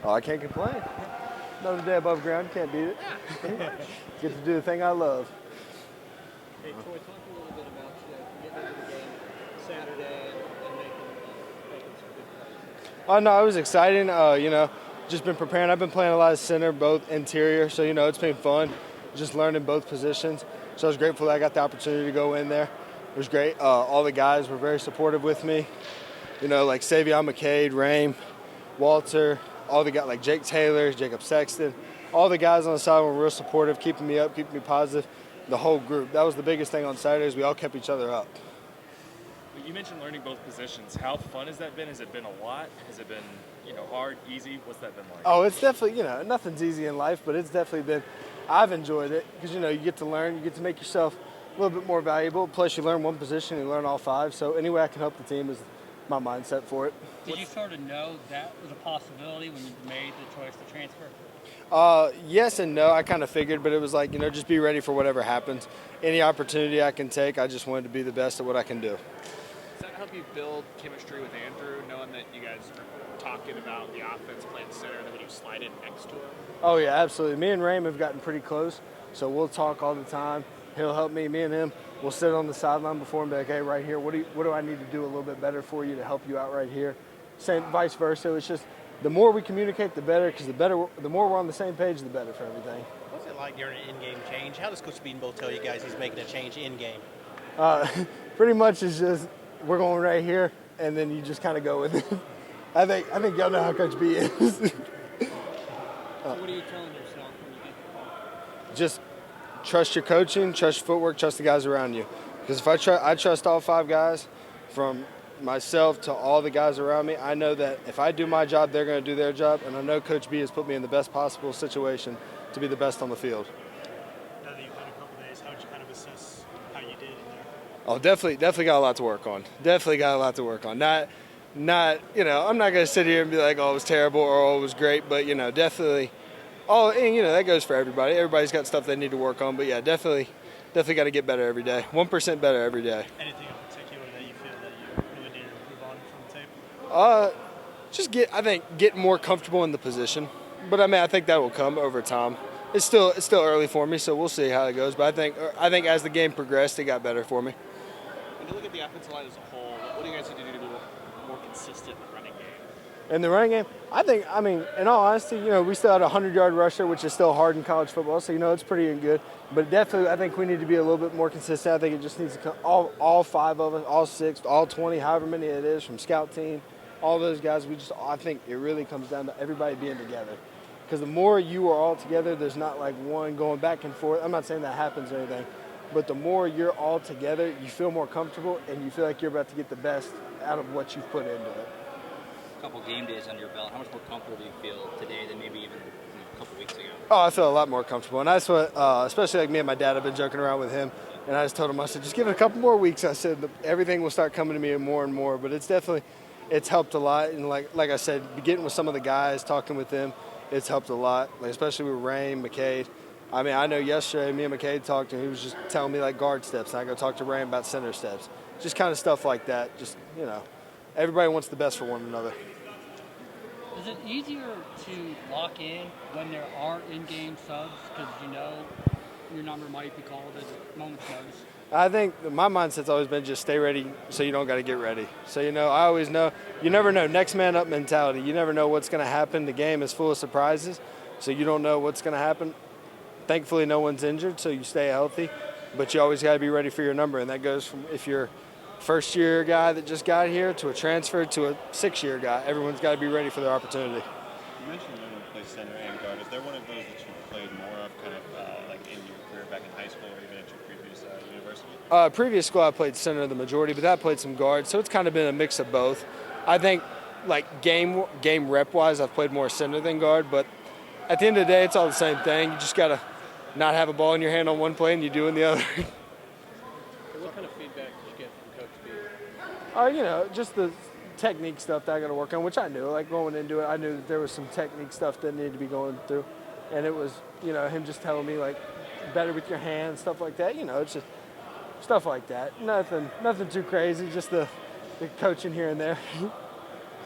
Oh, I can't complain. Another day above ground, can't beat it. Get to do the thing I love. Hey, Troy, talk a little bit about getting into the game Saturday and making some good plays. Oh, no, it was exciting. Just been preparing. I've been playing a lot of center, both interior, so, it's been fun just learning both positions. So I was grateful that I got the opportunity to go in there. It was great. All the guys were very supportive with me. Like Savion McCade, Rame, Walter, all the guys like Jake Taylor, Jacob Sexton. All the guys on the side were real supportive, keeping me up, keeping me positive. The whole group. That was the biggest thing on Saturdays. We all kept each other up. You mentioned learning both positions. How fun has that been? Has it been a lot? Has it been, hard, easy? What's that been like? Oh, it's definitely, nothing's easy in life, but it's definitely been, I've enjoyed it because, you get to learn, you get to make yourself a little bit more valuable. Plus, you learn one position, you learn all five. So any way I can help the team is my mindset for it. Did you sort of know that was a possibility when you made the choice to transfer? Yes and no. I kind of figured, but it was like, just be ready for whatever happens. Any opportunity I can take, I just wanted to be the best at what I can do. Does that help you build chemistry with Andrew, knowing that you guys are talking about the offense playing center, and then when you slide in next to him? Oh, yeah, absolutely. Me and Rame have gotten pretty close, so we'll talk all the time. He'll help me. Me and him will sit on the sideline before and be like, hey, right here, what do I need to do a little bit better for you to help you out right here? Same, vice versa. It's just the more we communicate, the better, because the more we're on the same page, the better for everything. What's it like during an in-game change? How does Coach Beatonbolt tell you guys he's making a change in-game? Pretty much it's just we're going right here, and then you just kind of go with it. I think y'all know how Coach B is. So what are you telling yourself when you get the call? Just trust your coaching, trust your footwork, trust the guys around you. Because if I trust all five guys, from myself to all the guys around me, I know that if I do my job, they're going to do their job, and I know Coach B has put me in the best possible situation to be the best on the field. Now that you've had a couple days, how would you kind of assess how you did in there? Oh, definitely got a lot to work on. Definitely got a lot to work on. Not, I'm not going to sit here and be like, oh, it was terrible or oh, it was great, but, definitely. Oh, and, that goes for everybody. Everybody's got stuff they need to work on, but, yeah, definitely got to get better every day. 1% better every day. Anything in particular that you feel that you really need to improve on from the tape? Just get more comfortable in the position. But, I think that will come over time. It's still early for me, so we'll see how it goes. But I think as the game progressed, it got better for me. When you look at the offensive line as a whole, what do you guys need to do to be more consistent in the running game? In the running game, in all honesty, we still had a 100-yard rusher, which is still hard in college football, so, it's pretty good. But definitely, I think we need to be a little bit more consistent. I think it just needs to come, all five of us, all six, all 20, however many it is, from scout team, all those guys, I think it really comes down to everybody being together. Because the more you are all together, there's not like one going back and forth. I'm not saying that happens or anything, but the more you're all together, you feel more comfortable and you feel like you're about to get the best out of what you've put into it. A couple game days under your belt, how much more comfortable do you feel today than maybe even a couple weeks ago? Oh, I feel a lot more comfortable, and that's what, especially like me and my dad, I've been joking around with him, and I just told him, I said, just give it a couple more weeks. I said, everything will start coming to me more and more, but it's helped a lot, and like I said, getting with some of the guys, talking with them, it's helped a lot, especially with Rame, McCade. I know yesterday me and McCade talked, and he was just telling me like guard steps, and I go talk to Rame about center steps, just kind of stuff like that. Just everybody wants the best for one another. Is it easier to lock in when there are in-game subs because your number might be called at a moment's notice? I think my mindset's always been just stay ready so you don't got to get ready. So, I always know, you never know, next man up mentality. You never know what's going to happen. The game is full of surprises, so you don't know what's going to happen. Thankfully, no one's injured, so you stay healthy. But you always got to be ready for your number, and that goes from if you're first-year guy that just got here to a transfer to a 6-year guy. Everyone's got to be ready for their opportunity. You mentioned learning to play center and guard. Is there one of those that you played more of kind of like in your career back in high school or even at your previous university? Previous school, I played center the majority, but I played some guard, so it's kind of been a mix of both. I think, like game rep-wise, I've played more center than guard, but at the end of the day, it's all the same thing. You just got to not have a ball in your hand on one play and you do in the other. What kind of feedback did you get from Coach B? Just the technique stuff that I got to work on, which I knew. Like going into it, I knew that there was some technique stuff that needed to be going through, and it was, him just telling me like better with your hands, stuff like that. It's just stuff like that. Nothing too crazy. Just the coaching here and there.